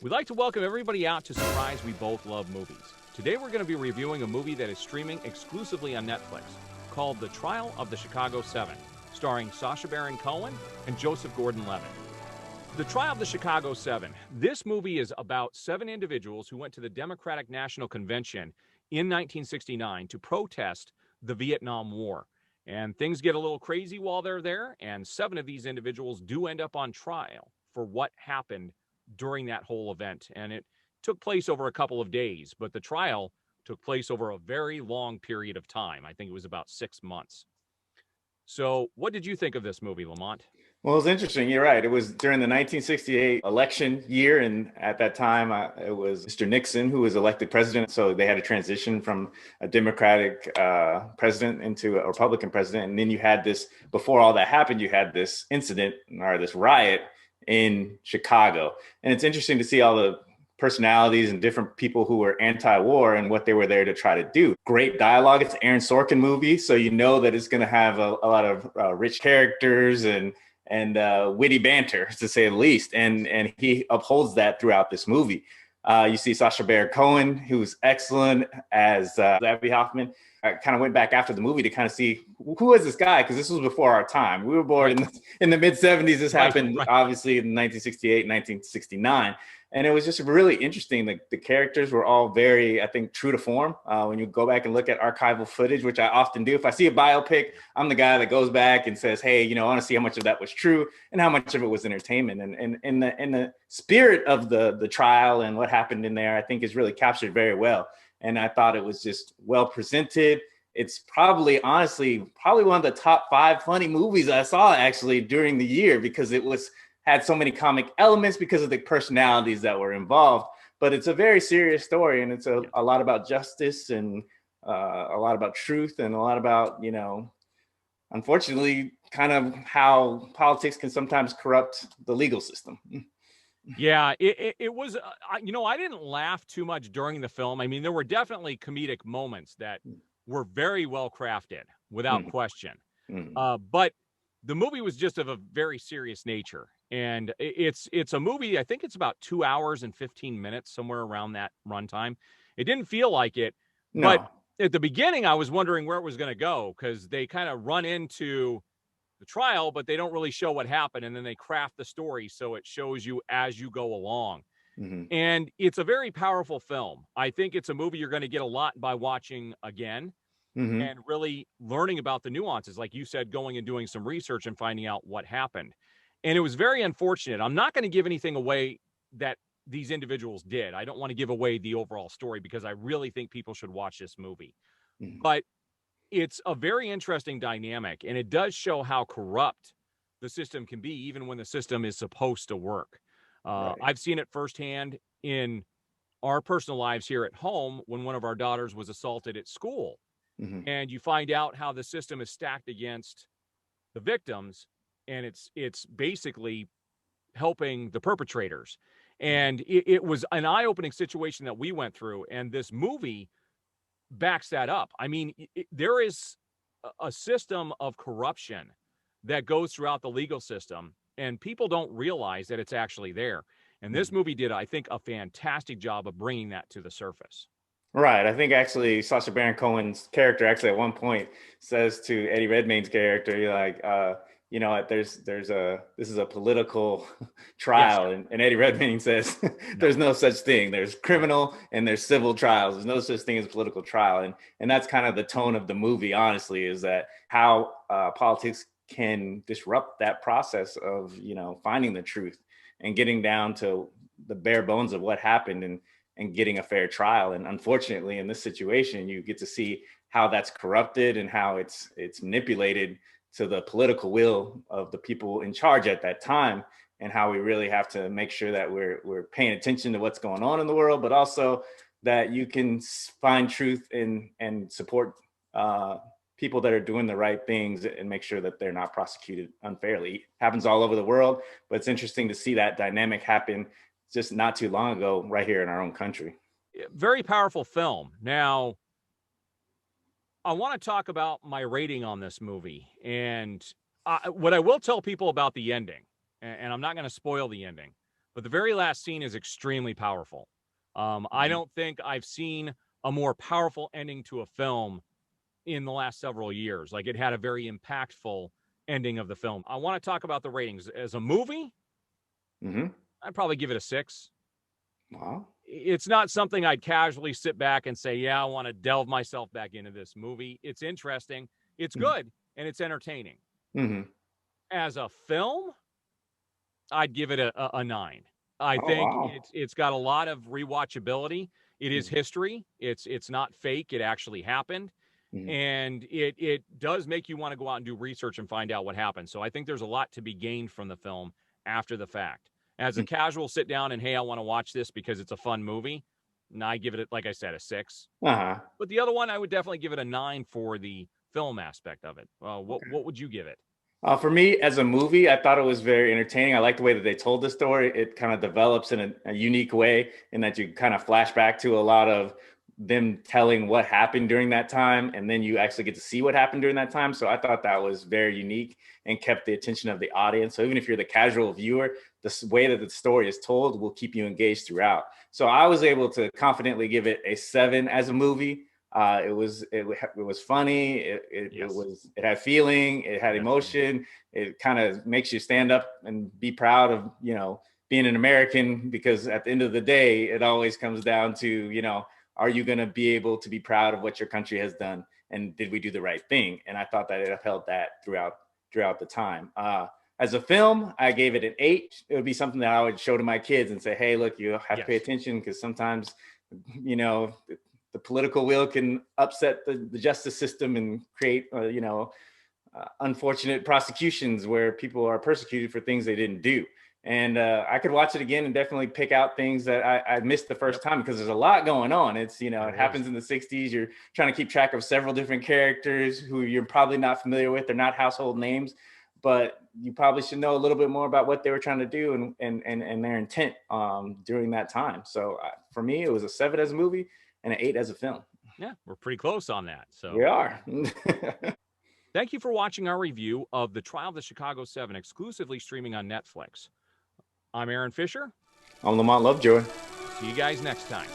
We'd like to welcome everybody out to Surprise We Both Love Movies. Today we're going to be reviewing a movie that is streaming exclusively on Netflix called The Trial of the Chicago 7, starring Sacha Baron Cohen and Joseph Gordon-Levitt. The Trial of the Chicago 7. This movie is about 7 individuals who went to the Democratic National Convention in 1969 to protest the Vietnam War. And things get a little crazy while they're there, and 7 of these individuals do end up on trial for what happened during that whole event. And it took place over a couple of days, but the trial took place over a very long period of time. I think it was about 6 months. So what did you think of this movie, Lamont? Well, it was interesting. You're right. It was during the 1968 election year. And at that time, it was Mr. Nixon who was elected president. So they had a transition from a Democratic president into a Republican president. And then you had this, before all that happened, you had this incident or this riot in Chicago. And it's interesting to see all the personalities and different people who were anti-war and what they were there to try to do. Great dialogue. It's an Aaron Sorkin movie. So you know that it's going to have a lot of rich characters and witty banter, to say the least. And he upholds that throughout this movie. You see Sacha Baron Cohen, who's excellent as Abby Hoffman. I kind of went back after the movie to kind of see who is this guy, because this was before our time. We were born in the mid 70s. This happened obviously in 1968, 1969. And it was just really interesting. The characters were all very, I think, true to form. When you go back and look at archival footage, which I often do, if I see a biopic, I'm the guy that goes back and says, hey, I want to see how much of that was true and how much of it was entertainment. And in the spirit of the trial and what happened in there, I think is really captured very well. And I thought it was just well presented. It's probably one of the top 5 funny movies I saw actually during the year, because it had so many comic elements because of the personalities that were involved. But it's a very serious story, and it's a lot about justice and a lot about truth and a lot about, unfortunately, kind of how politics can sometimes corrupt the legal system. Yeah, it was, I didn't laugh too much during the film. I mean, there were definitely comedic moments that were very well crafted, without question. But the movie was just of a very serious nature. And it's a movie, I think it's about 2 hours and 15 minutes, somewhere around that runtime. It didn't feel like it. No. But at the beginning, I was wondering where it was going to go, because they kind of run into the trial, but they don't really show what happened. And then they craft the story so it shows you as you go along. And it's a very powerful film. I think it's a movie you're going to get a lot by watching again and really learning about the nuances. Like you said, going and doing some research and finding out what happened. And it was very unfortunate. I'm not going to give anything away that these individuals did. I don't want to give away the overall story, because I really think people should watch this movie. But it's a very interesting dynamic, and it does show how corrupt the system can be, even when the system is supposed to work. I've seen it firsthand in our personal lives here at home when one of our daughters was assaulted at school. And you find out how the system is stacked against the victims, and it's basically helping the perpetrators. And it was an eye-opening situation that we went through, and this movie backs that up. I mean, there is a system of corruption that goes throughout the legal system, and people don't realize that it's actually there. And this movie did, I think, a fantastic job of bringing that to the surface. Right. I think actually Sacha Baron Cohen's character actually at one point says to Eddie Redmayne's character, you're like, this is a political trial. Yes. And Eddie Redmayne says, there's no such thing. There's criminal and there's civil trials. There's no such thing as political trial. And that's kind of the tone of the movie, honestly, is that how politics can disrupt that process of, finding the truth and getting down to the bare bones of what happened and getting a fair trial. And unfortunately, in this situation, you get to see how that's corrupted and how it's manipulated to the political will of the people in charge at that time, and how we really have to make sure that we're paying attention to what's going on in the world, but also that you can find truth and support people that are doing the right things and make sure that they're not prosecuted unfairly. It happens all over the world, but it's interesting to see that dynamic happen just not too long ago right here in our own country. Very powerful film. Now, I want to talk about my rating on this movie. And what I will tell people about the ending, and I'm not going to spoil the ending, but the very last scene is extremely powerful. I don't think I've seen a more powerful ending to a film in the last several years. Like, it had a very impactful ending of the film. I want to talk about the ratings. As a movie, I'd probably give it a 6. Wow. It's not something I'd casually sit back and say, yeah, I want to delve myself back into this movie. It's interesting, it's good, and it's entertaining. As a film, I'd give it a 9. I think it's got a lot of rewatchability. It is history. It's not fake. It actually happened. And it does make you want to go out and do research and find out what happened. So I think there's a lot to be gained from the film after the fact. As a casual sit down and, hey, I want to watch this because it's a fun movie, and I give it, like I said, a 6. But the other one, I would definitely give it a 9 for the film aspect of it. What would you give it? For me, as a movie, I thought it was very entertaining. I like the way that they told the story. It kind of develops in a unique way, in that you kind of flash back to a lot of them telling what happened during that time, and then you actually get to see what happened during that time. So I thought that was very unique and kept the attention of the audience. So even if you're the casual viewer, the way that the story is told will keep you engaged throughout. So I was able to confidently give it a 7 as a movie. It was funny. It had feeling. It had emotion. It kind of makes you stand up and be proud of, being an American, because at the end of the day, it always comes down to, are you going to be able to be proud of what your country has done? And did we do the right thing? And I thought that it upheld that throughout the time. As a film, I gave it an 8. It would be something that I would show to my kids and say, hey, look, you have to pay attention, because sometimes, the political will can upset the justice system and create, unfortunate prosecutions where people are persecuted for things they didn't do. And I could watch it again and definitely pick out things that I missed the first time, because there's a lot going on. It's, it happens in the 60s. You're trying to keep track of several different characters who you're probably not familiar with. They're not household names, but you probably should know a little bit more about what they were trying to do and their intent during that time. So for me, it was a 7 as a movie and an 8 as a film. Yeah, we're pretty close on that. So we are. Thank you for watching our review of The Trial of the Chicago 7, exclusively streaming on Netflix. I'm Aaron Fisher. I'm Lamont Lovejoy. See you guys next time.